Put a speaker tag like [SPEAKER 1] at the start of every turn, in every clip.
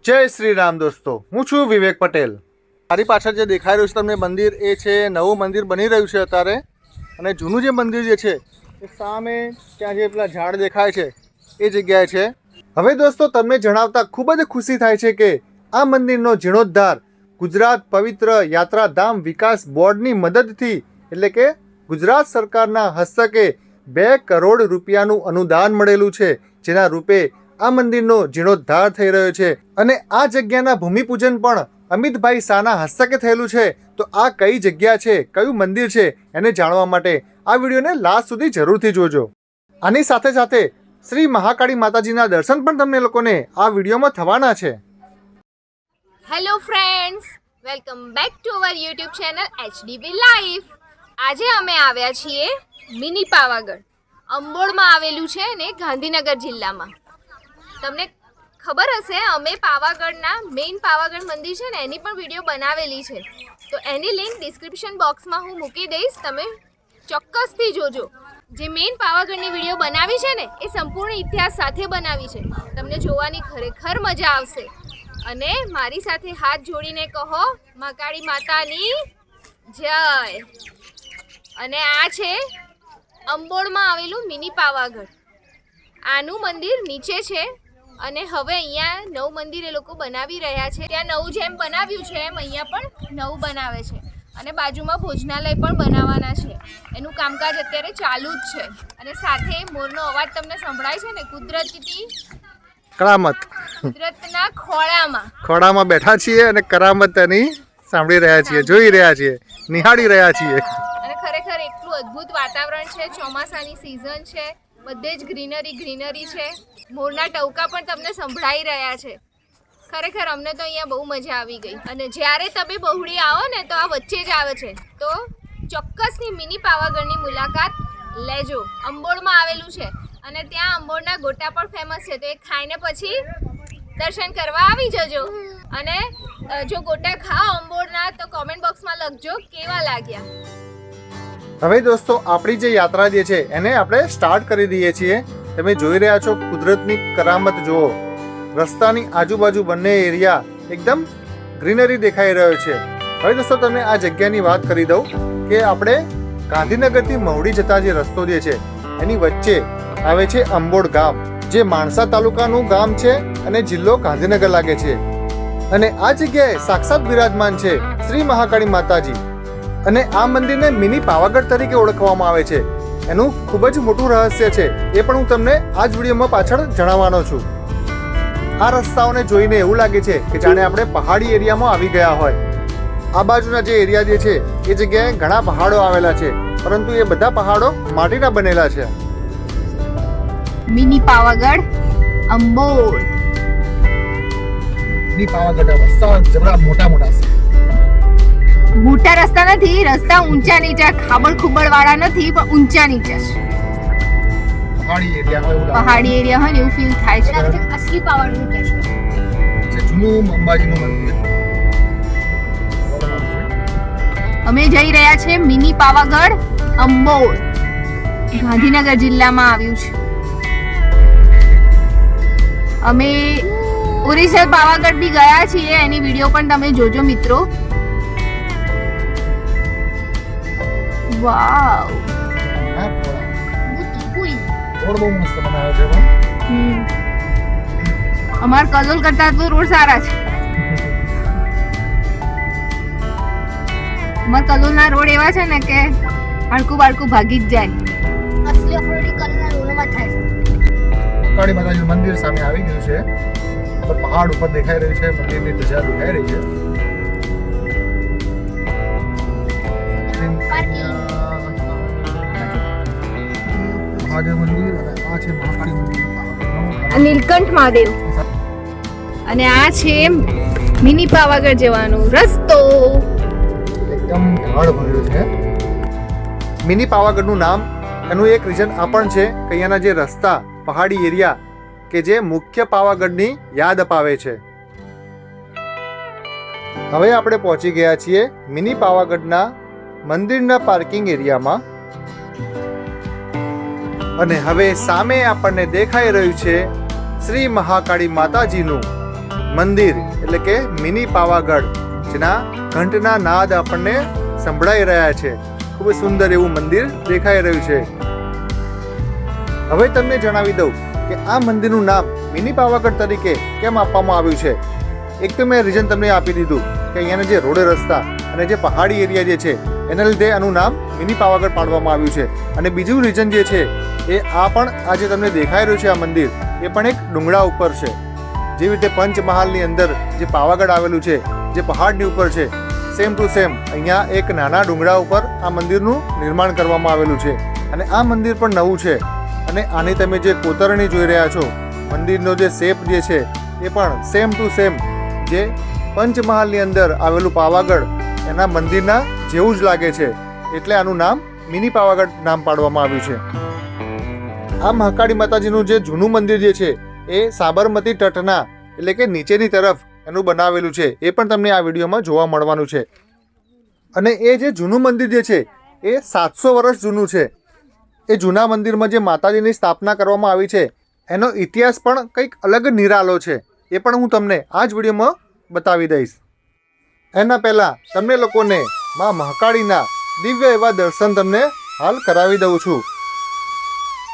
[SPEAKER 1] જય શ્રી રામ દોસ્તો, હું છું વિવેક પટેલ। મારી પાછળ જે દેખાઈ રહ્યું છે તમને મંદિર, એ છે નવું મંદિર બની રહ્યું છે અત્યારે। અને જૂનું જે મંદિર જે છે એ સામે ત્યાં જે પેલા ઝાડ દેખાય છે એ જગ્યાએ છે। હવે દોસ્તો તમને જણાવતા ખૂબ જ ખુશી થાય છે કે આ મંદિરનો જીર્ણોદ્ધાર ગુજરાત પવિત્ર યાત્રાધામ વિકાસ બોર્ડની મદદથી એટલે કે ગુજરાત સરકારના હસ્તકે 2 કરોડ રૂપિયાનું અનુદાન મળેલું છે, જેના રૂપે આ મંદિરનો જીર્ણોદ્ધાર થઈ રહ્યો છે। અને આ જગ્યાના ભૂમિપૂજન પણ અમિતભાઈ શાહના હસ્તકે થયેલું છે। તો આ કઈ જગ્યા છે, કયું મંદિર છે, એને જાણવા માટે આ વિડીયોને લાસ્ટ સુધી જરૂરથી જોજો। આની સાથે સાથે શ્રી મહાકાળી માતાજીના દર્શન પણ તમને લોકોને આ વિડીયોમાં થવાના છે।
[SPEAKER 2] Hello friends, welcome back to our YouTube channel HDB life. આજે અમે આવ્યા છીએ મિની પાવાગઢ, અંબોડમાં આવેલું છે ને ગાંધીનગર જિલ્લામાં। તમને ખબર હશે અમે પાવાગઢના મેઇન પાવાગઢ મંદિર છે ને એની પણ વિડીયો બનાવેલી છે, તો એની લિંક ડિસ્ક્રિપ્શન બોક્સમાં હું મૂકી દઈશ, તમે ચોક્કસથી જોજો। જે મેઇન પાવાગઢની વિડીયો બનાવી છે ને એ સંપૂર્ણ ઇતિહાસ સાથે બનાવી છે, તમને જોવાની ખરેખર મજા આવશે। અને મારી સાથે હાથ જોડીને કહો મહાકાળી માતાની જય। અને આ છે અંબોડમાં આવેલું મિની પાવાગઢ, આનું મંદિર નીચે છે અને હવે અહીંયા નવું મંદિર એ લોકો બનાવી રહ્યા છે। ત્યાં નવું જેમ બનાવ્યું છે એમ અહીંયા પણ નવું બનાવે છે અને બાજુમાં ભોજનાલય પણ બનાવવાના છે, એનું કામકાજ અત્યારે ચાલુ જ છે। અને સાથે મોરનો અવાજ તમને સંભળાય છે ને, કુદરતી
[SPEAKER 1] કરામત,
[SPEAKER 2] કુદરતના
[SPEAKER 1] ખોળામાં બેઠા છીએ અને કરામત એની સાંભળી રહ્યા છીએ, જોઈ રહ્યા છીએ, નિહાળી રહ્યા છીએ।
[SPEAKER 2] અને ખરેખર એટલું અદ્ભુત વાતાવરણ છે, ચોમાસાની સિઝન છે, બધે જ ગ્રીનરી છે, મોરના ટવકા પણ તમને સંભળાઈ રહ્યા છે। ખરેખર અમને તો અહીંયા બહુ મજા આવી ગઈ। અને જ્યારે તમે બહુડી આવો ને તો આ વચ્ચે જ આવે છે, તો ચોક્કસની મિની પાવાગઢની મુલાકાત લેજો। અંબોડમાં આવેલું છે અને ત્યાં અંબોડના ગોટા પણ ફેમસ છે, તો એ ખાઈને પછી દર્શન કરવા આવી જજો। અને જો ગોટા ખાઓ અંબોડના તો કોમેન્ટ બોક્સમાં લખજો કેવા લાગ્યા।
[SPEAKER 1] હવે દોસ્તો આપણી જે યાત્રા જે છે એને આપણે સ્ટાર્ટ કરી દઈએ છીએ। તમે જોઈ રહ્યા છો કુદરતની કરામત જુઓ, રસ્તાની આજુબાજુ બંને એરિયા એકદમ ગ્રીનરી દેખાઈ રહ્યો છે। હવે દોસ્તો તમને આ જગ્યાની વાત કરી દઉં કે આપણે ગાંધીનગરથી મહુડી જતા જે રસ્તો જે છે એની વચ્ચે આવે છે અંબોડ ગામ, જે માણસા તાલુકાનું ગામ છે અને જિલ્લો ગાંધીનગર લાગે છે। અને આ જગ્યાએ સાક્ષાત બિરાજમાન છે શ્રી મહાકાળી માતાજી। અને આ મંદિરને મિની પાવાગઢ તરીકે ઓળખવામાં આવે છે, એનું ખૂબ જ મોટું રહસ્ય છે, એ પણ હું તમને આ જ વિડીયોમાં પાછળ જણાવવાનો છું। આ રસ્તાઓને જોઈને એવું લાગે છે કે જાણે આપણે પહાડી એરિયામાં આવી ગયા હોય। આ બાજુના જે એરિયા જે છે એ જગ્યાએ ઘણા પહાડો આવેલા છે, પરંતુ એ બધા પહાડો માટીના બનેલા છે।
[SPEAKER 2] મિની પાવાગઢ અંબોડ,
[SPEAKER 1] મિની પાવાગઢ રસ્તા જબરા મોટા છે,
[SPEAKER 2] મોટા રસ્તા નથી, રસ્તા ઊંચા નીચા ખાબડ ખુબડ વાળા નથી, પણ ઊંચા નીચા છે, પહાડી એરિયા હોય ને એવું ફીલ થાય છે। અસલી પાવાગઢ કે છે
[SPEAKER 1] જૂનું અંબાજીનું મંદિર।
[SPEAKER 2] અમે જઈ રહ્યા છે મિની પાવાગઢ અંબોડ, ગાંધીનગર જિલ્લામાં આવ્યું છે। અમે ઓરિજિનલ પાવાગઢ બી ગયા છીએ, એની વિડીયો પણ તમે જોજો મિત્રો। વાવ, અમાર કલોલ કરતા તો રોડ સારા છે। અમાર કલોલના રોડ એવા છે ને કે હાડકું બાળકું ભાગી જ જાય। અસલી ઓફરોડિંગ કલોલના રોડમાં થાય છે।
[SPEAKER 1] મહાકાળી માતાજીનું મંદિર સામે આવી ગયું છે, પહાડ ઉપર દેખાઈ રહ્યું છે, મંદિરની ધજા દેખાઈ રહી છે। મહાદેવ મંદિર અને આ છે મહાકાળી મંદિર,
[SPEAKER 2] નીલકંઠ મહાદેવ, અને આ છે મિની પાવાગઢ જવાનો રસ્તો,
[SPEAKER 1] એકદમ ઢાળ ભર્યો છે। મિની પાવાગઢનું નામ એનું એક રીઝન આ પણ છે કે અહીંયાના જે રસ્તા પહાડી એરિયા કે જે મુખ્ય પાવાગઢની યાદ અપાવે છે। હવે આપણે પહોંચી ગયા છીએ મિની પાવાગઢના મંદિરના પાર્કિંગ એરિયામાં। અને હવે સામે આપણને દેખાઈ રહ્યું છે શ્રી મહાકાળી માતાજીનું મંદિર એટલે કે મિની પાવાગઢ, જેના ઘંટના નાદ આપણને સંભળાઈ રહ્યા છે. ખૂબ સુંદર એવું મંદિર દેખાઈ રહ્યું છે. હવે તમને જણાવી દઉં કે આ મંદિરનું નામ મિની પાવાગઢ તરીકે કેમ આપવામાં આવ્યું છે. એક તો મેં રીઝન તમને આપી દીધું કે અહીંયાના જે રોડ રસ્તા અને જે પહાડી એરિયા જે છે એના લીધે આનું નામ મિની પાવાગઢ પાડવામાં આવ્યું છે. અને બીજું રીઝન જે છે એ આ પણ આ જે તમને દેખાઈ રહ્યું છે આ મંદિર એ પણ એક ડુંગરા ઉપર છે. જેવી રીતે પંચમહાલની અંદર જે પાવાગઢ આવેલું છે જે પહાડની ઉપર છે, સેમ ટુ સેમ અહીંયા એક નાના ડુંગરા ઉપર આ મંદિરનું નિર્માણ કરવામાં આવેલું છે. અને આ મંદિર પણ નવું છે. અને આની તમે જે કોતરણી જોઈ રહ્યા છો, મંદિરનો જે શેપ જે છે એ પણ સેમ ટુ સેમ જે પંચમહાલની અંદર આવેલું પાવાગઢ એના મંદિરના જેવું જ લાગે છે. એટલે આનું નામ મિની પાવાગઢ નામ પાડવામાં આવ્યું છે. આ મહાકાળી માતાજીનું જે જૂનું મંદિર જે છે એ સાબરમતી તટના એટલે કે નીચેની તરફ એનું બનાવેલું છે. એ પણ તમને આ વિડીયોમાં જોવા મળવાનું છે. અને એ જે જૂનું મંદિર જે છે એ 700 વર્ષ જૂનું છે. એ જૂના મંદિરમાં જે માતાજીની સ્થાપના કરવામાં આવી છે એનો ઇતિહાસ પણ કંઈક અલગ નિરાલો છે. એ પણ હું તમને આ જ વિડીયોમાં બતાવી દઈશ. એના પહેલાં તમને લોકોને મા મહાકાળીના દિવ્ય એવા દર્શન તમને હાલ કરાવી દઉં છું.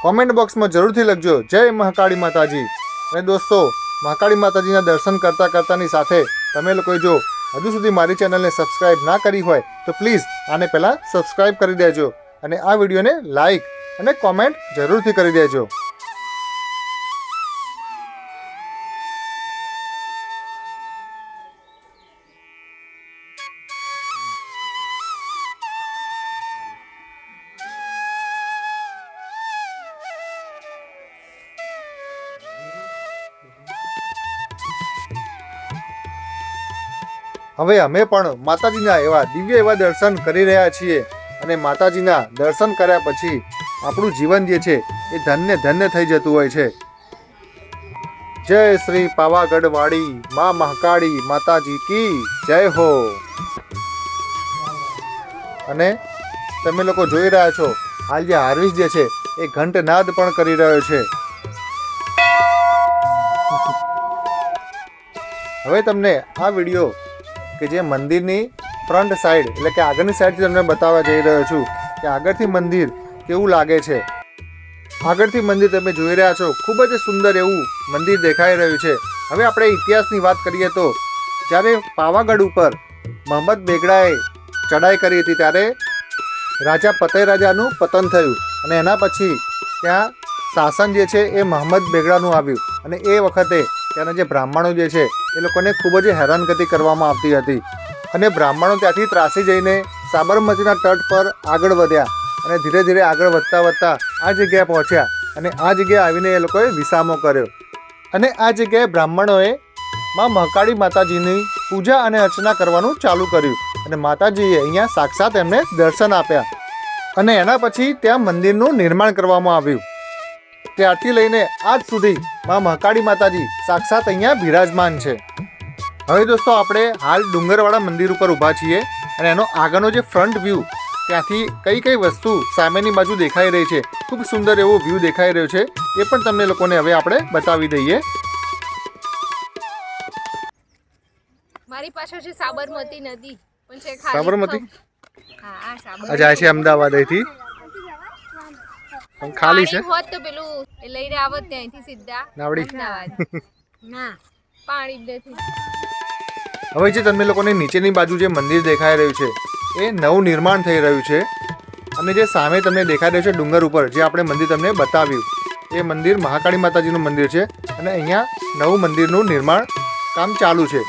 [SPEAKER 1] કોમેન્ટ બોક્સમાં જરૂરથી લખજો જય મહાકાળી માતાજી. અને દોસ્તો, મહાકાળી માતાજીના દર્શન કરતાં કરતાંની સાથે તમે લોકોએ જો હજુ સુધી મારી ચેનલને સબસ્ક્રાઈબ ના કરી હોય તો પ્લીઝ આને પહેલાં સબસ્ક્રાઈબ કરી દેજો અને આ વિડીયોને લાઈક અને કોમેન્ટ જરૂરથી કરી દેજો. હવે અમે પણ માતાજીના એવા દિવ્ય એવા દર્શન કરી રહ્યા છીએ. અને માતાજીના દર્શન કર્યા પછી આપણું જીવન જે છે એ ધન્ય ધન્ય થઈ જતું હોય છે. જય શ્રી પાવાગઢ વાળી મા મહાકાળી માતાજી કી જય હો. અને તમે લોકો જોઈ રહ્યા છો હાલ જે હાર્વિસ જે છે એ ઘંટનાદ પણ કરી રહ્યો છે. હવે તમને આ વિડીયો કે જે મંદિરની ફ્રન્ટ સાઈડ એટલે કે આગળની સાઈડથી તમને બતાવવા જઈ રહ્યો છું કે આગળથી મંદિર કેવું લાગે છે. આગળથી મંદિર તમે જોઈ રહ્યા છો, ખૂબ જ સુંદર એવું મંદિર દેખાઈ રહ્યું છે. હવે આપણે ઇતિહાસની વાત કરીએ તો જ્યારે પાવાગઢ ઉપર મહંમદ બેગડાએ ચડાઈ કરી હતી ત્યારે રાજા ફતેહ રાજાનું પતન થયું અને એના પછી ત્યાં શાસન જે છે એ મહંમદ બેગડાનું આવ્યું. અને એ વખતે ત્યાંના જે બ્રાહ્મણો જે છે એ લોકોને ખૂબ જ હેરાનગતિ કરવામાં આવતી હતી. અને બ્રાહ્મણો ત્યાંથી ત્રાસી જઈને સાબરમતીના તટ પર આગળ વધ્યા અને ધીરે ધીરે આગળ વધતા વધતા આ જગ્યાએ પહોંચ્યા. અને આ જગ્યાએ આવીને એ લોકોએ વિસામો કર્યો. અને આ જગ્યાએ બ્રાહ્મણોએ મા મહાકાળી માતાજીની પૂજા અને અર્ચના કરવાનું ચાલુ કર્યું. અને માતાજીએ અહીંયા સાક્ષાત એમને દર્શન આપ્યા. અને એના પછી ત્યાં મંદિરનું નિર્માણ કરવામાં આવ્યું. ત્યારથી લઈને આજ સુધી મા મહાકાળી માતાજી સાક્ષાત અહીંયા બિરાજમાન છે. હવે દોસ્તો, આપણે હાલ ડુંગરવાળા મંદિર ઉપર ઊભા છીએ અને એનો આગળનો જે ફ્રન્ટ વ્યૂ ત્યાંથી કઈ કઈ વસ્તુ સામેની બાજુ દેખાઈ રહી છે, ખૂબ સુંદર એવો વ્યૂ દેખાઈ રહ્યો છે, એ પણ તમને લોકોને હવે આપણે બતાવી દઈએ.
[SPEAKER 2] મારી પાછળ છે સાબરમતી નદી પણ છે
[SPEAKER 1] સાબરમતી
[SPEAKER 2] હા આ
[SPEAKER 1] આ જાય છે અમદાવાદ અહીંથી પણ ખાલી છે.
[SPEAKER 2] હોત તો પેલું એ લઈને આવત ત્યાંથી સીધા
[SPEAKER 1] નાવડી
[SPEAKER 2] ના પાણી જ નથી.
[SPEAKER 1] હવે જે તમને લોકોને નીચેની બાજુ જે મંદિર દેખાઈ રહ્યું છે એ નવું નિર્માણ થઈ રહ્યું છે. અને જે સામે તમને દેખાઈ રહ્યું છે ડુંગર ઉપર જે આપણે મંદિર તમને બતાવ્યું એ મંદિર મહાકાળી માતાજીનું મંદિર છે. અને અહીંયા નવું મંદિરનું નિર્માણ કામ ચાલુ છે.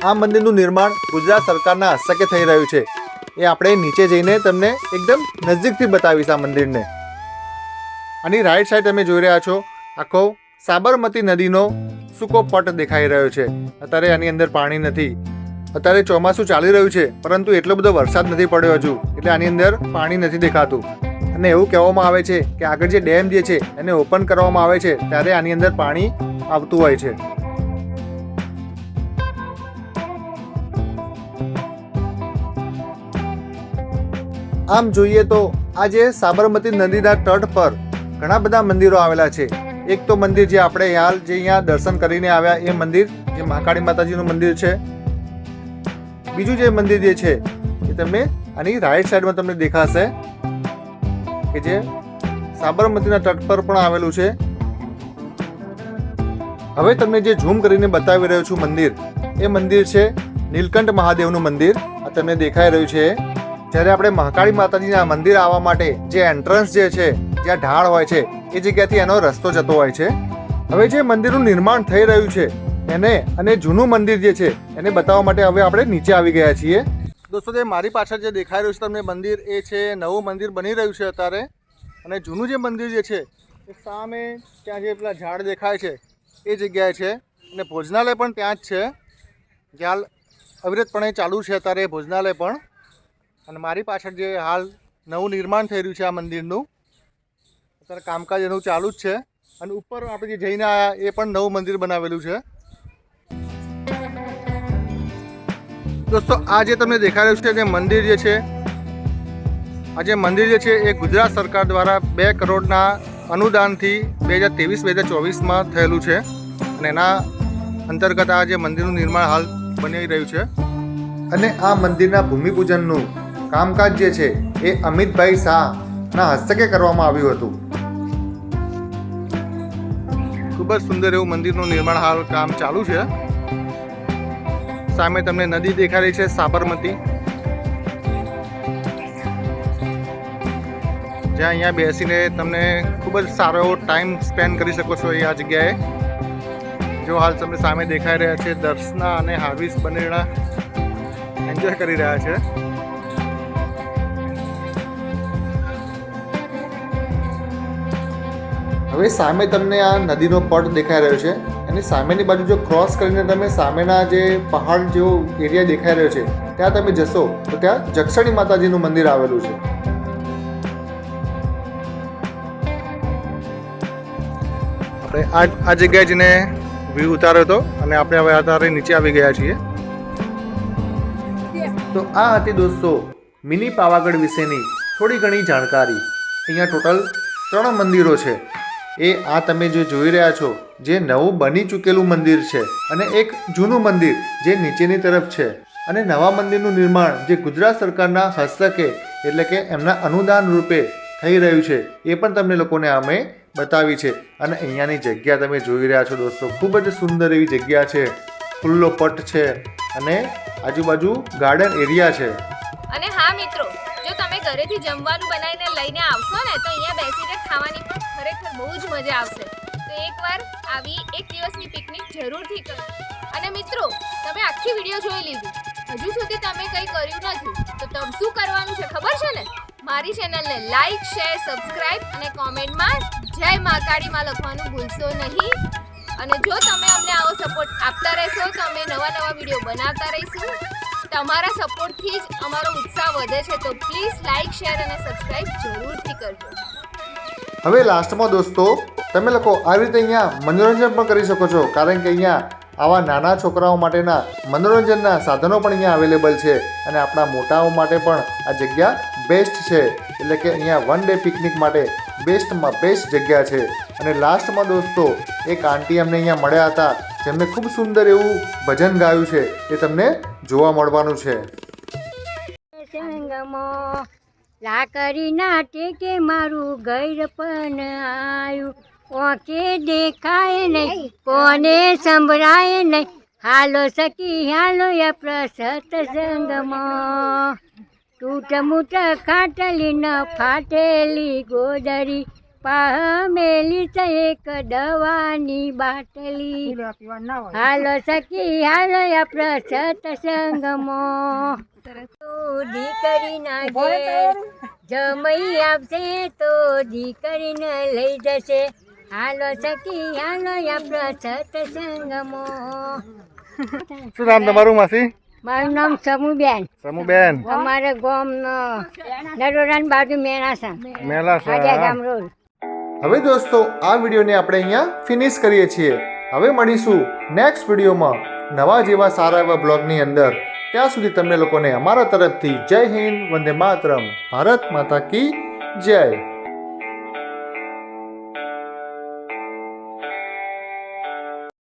[SPEAKER 1] આ મંદિરનું નિર્માણ ગુજરાત સરકારના હસ્તકે થઈ રહ્યું છે. એ આપણે નીચે જઈને તમને એકદમ નજીકથી બતાવીશ આ મંદિરને. આની રાઈટ સાઈડ તમે જોઈ રહ્યા છો આખો સાબરમતી નદીનો સૂકો પટ દેખાઈ રહ્યો છે. અત્યારે આની અંદર પાણી નથી. અત્યારે ચોમાસું ચાલી રહ્યું છે પરંતુ એટલો બધો વરસાદ નથી પડ્યો હજુ, એટલે આની અંદર પાણી નથી દેખાતું. અને એવું કહેવામાં આવે છે કે આગળ જે ડેમ જે છે એને ઓપન કરવામાં આવે છે ત્યારે આની અંદર પાણી આવતું હોય છે. આમ જોઈએ તો આજે સાબરમતી નદીના તટ પર ઘણા બધા મંદિરો આવેલા છે. એક તો મંદિર જે આપણે હાલ જે અહીંયા દર્શન કરીને આવ્યા એ મંદિર જે મહાકાળી માતાજીનું મંદિર છે. બીજું જે મંદિર જે છે એ તમને આની રાઈટ સાઈડમાં તમને દેખાશે કે જે સાબરમતીના તટ પર પણ આવેલું છે. હવે તમને જે ઝૂમ કરીને બતાવી રહ્યો છું મંદિર, એ મંદિર છે નીલકંઠ મહાદેવનું મંદિર. આ તમને દેખાઈ રહ્યું છે. જ્યારે આપણે મહાકાળી માતાજીના મંદિર આવવા માટે જે એન્ટ્રન્સ જે છે, જ્યાં ઢાળ હોય છે, એ જગ્યાથી એનો રસ્તો જતો હોય છે. હવે જે મંદિરનું નિર્માણ થઈ રહ્યું છે એને અને જૂનું મંદિર જે છે એને બતાવવા માટે હવે આપણે નીચે આવી ગયા છીએ. દોસ્તો, જે મારી પાછળ જે દેખાઈ રહ્યું છે તમને મંદિર, એ છે નવું મંદિર બની રહ્યું છે અત્યારે. અને જૂનું જે મંદિર જે છે એ સામે ત્યાં જે પેલા ઝાડ દેખાય છે એ જગ્યાએ છે. અને ભોજનાલય પણ ત્યાં જ છે, જે હાલ અવિરતપણે ચાલુ છે અત્યારે ભોજનાલય પણ. અને મારી પાછળ જે હાલ નવું નિર્માણ થઈ રહ્યું છે આ મંદિરનું, અત્યારે કામકાજ એનું ચાલુ જ છે. અને ઉપર આપણે જે જઈને આવ્યા એ પણ નવું મંદિર બનાવેલું છે. દોસ્તો, આ જે તમને દેખાઈ રહ્યું છે જે મંદિર જે છે, આ જે મંદિર જે છે એ ગુજરાત સરકાર દ્વારા 2 કરોડના અનુદાનથી 2023-2024માં થયેલું છે. અને એના અંતર્ગત આ જે મંદિરનું નિર્માણ હાલ બની રહ્યું છે. અને આ મંદિરના ભૂમિપૂજનનું કામકાજ જે છે એ અમિતભાઈ શાહના હસ્તકે કરવામાં આવ્યું હતું. ખૂબ જ સુંદર એવું મંદિરનું નિર્માણ હાલ કામ ચાલુ છે. સામે તમને નદી દેખાઈ રહી છે, સાબરમતી, જ્યાં અહીંયા બેસીને તમને ખૂબ જ સારો એવો ટાઈમ સ્પેન્ડ કરી શકો છો. એ આ જગ્યાએ જો હાલ તમને સામે દેખાઈ રહ્યા છે દર્શના અને હાર્વિસ બંને જણા એન્જોય કરી રહ્યા છે. હવે સામે તમને આ નદીનો પટ દેખાઈ રહ્યો છે. એની સામેની બાજુ જો ક્રોસ કરીને તમે સામેના જે પહાડ જેવો એરિયા દેખાઈ રહ્યો છે ત્યાં તમે જશો તો ત્યાં જક્ષણી માતાજીનું મંદિર આવેલું છે. આપણે આ જગ્યાએ જઈને વ્યૂ ઉતાર્યો હતો અને આપણે હવે અત્યારે નીચે આવી ગયા છીએ. તો આ હતી દોસ્તો મિની પાવાગઢ વિશેની થોડી ઘણી જાણકારી. અહીંયા ટોટલ 3 મંદિરો છે. એ આ તમે જે જોઈ રહ્યા છો જે નવું બની ચૂકેલું મંદિર છે, અને એક જૂનું મંદિર જે નીચેની તરફ છે. અને નવા મંદિરનું નિર્માણ જે ગુજરાત સરકારના હસ્તકે એટલે કે એમના અનુદાન રૂપે થઈ રહ્યું છે એ પણ તમને લોકોને અમે બતાવી છે. અને અહીંયાની જગ્યા તમે જોઈ રહ્યા છો દોસ્તો, ખૂબ જ સુંદર એવી જગ્યા છે. ખુલ્લો પટ છે અને આજુબાજુ ગાર્ડન એરિયા છે.
[SPEAKER 2] અને હા મિત્રો, જો તમે ઘરેથી જમવાનું બનાવીને લઈને આવશો ને તો અહીંયા બેસીને ખાવાની પણ ખરેખર બહુ જ મજા આવશે. તો એકવાર આવી એક દિવસની પિકનિક જરૂરથી કરો. અને મિત્રો, તમે આખી વિડીયો જોઈ લીધી, હજુ સુધી તમે કંઈ કર્યું નથી, તો તમે શું કરવાનું છે ખબર છે ને? મારી ચેનલને લાઈક, શેર, સબસ્ક્રાઇબ અને કોમેન્ટમાં જય મહાકાળી માં લખવાનું ભૂલશો નહીં. અને જો તમે અમને આવો સપોર્ટ આપતા રહેશો તો અમે નવા વિડીયો બનાવતા રહીશું. તમારા સપોર્ટથી જ અમારો ઉત્સાહ વધે છે. તો પ્લીઝ લાઈક, શેર અને સબસ્ક્રાઇબ જરૂરથી કરજો. હવે લાસ્ટમાં દોસ્તો, તમે લોકો આવી રીતે અહીંયા મનોરંજન પણ કરી શકો છો, કારણ કે અહીંયા આવા નાના છોકરાઓ માટેના મનોરંજનના સાધનો પણ અહીંયા અવેલેબલ છે. અને આપણા મોટાઓ માટે પણ આ જગ્યા બેસ્ટ છે. એટલે કે અહીંયા 1 ડે પિકનિક માટે બેસ્ટમાં બેસ્ટ જગ્યા છે. અને લાસ્ટમાં દોસ્તો એક આંટી અમને અહીંયા મળ્યા હતા, જેમને ખૂબ સુંદર એવું ભજન ગાયું છે, એ તમને જોવા મળવાનું છે.
[SPEAKER 3] લાકડી ના ટેકે મારું ઘર પણ આવ્યું, ઓકે દેખાય નહીં, કોને સંભળાય નહીં, હાલો સખી હાલો સત્સંગમાં, તૂટ મૂટ ખાટલી ન ફાટેલી ગોદરી, પામેલી છે એક દવાની બાટલી, હાલો સખી હાલો સત્સંગમાં, દીકરીના ઘેર જમઈ આવશે તો દીકરીને લઈ જશે, હાલો સખી હાલો સત્સંગમાં.
[SPEAKER 1] શું નામ તમારું માસી?
[SPEAKER 3] મારું નામ સમુબેન.
[SPEAKER 1] સમુબેન,
[SPEAKER 3] અમારે ગામનો નરોડાન બાજુ મેલાસા ગામ રોડ.
[SPEAKER 1] હવે દોસ્તો આ વિડીયોને આપણે અહીંયા ફિનિશ કરીએ છીએ. હવે મળીશું નેક્સ્ટ વિડીયોમાં નવા જેવા સારા એવા બ્લોગની અંદર. ત્યાં સુધી તમને લોકોને અમારા તરફથી જય હિન્દ, વંદે માતરમ, ભારત માતા કી જય.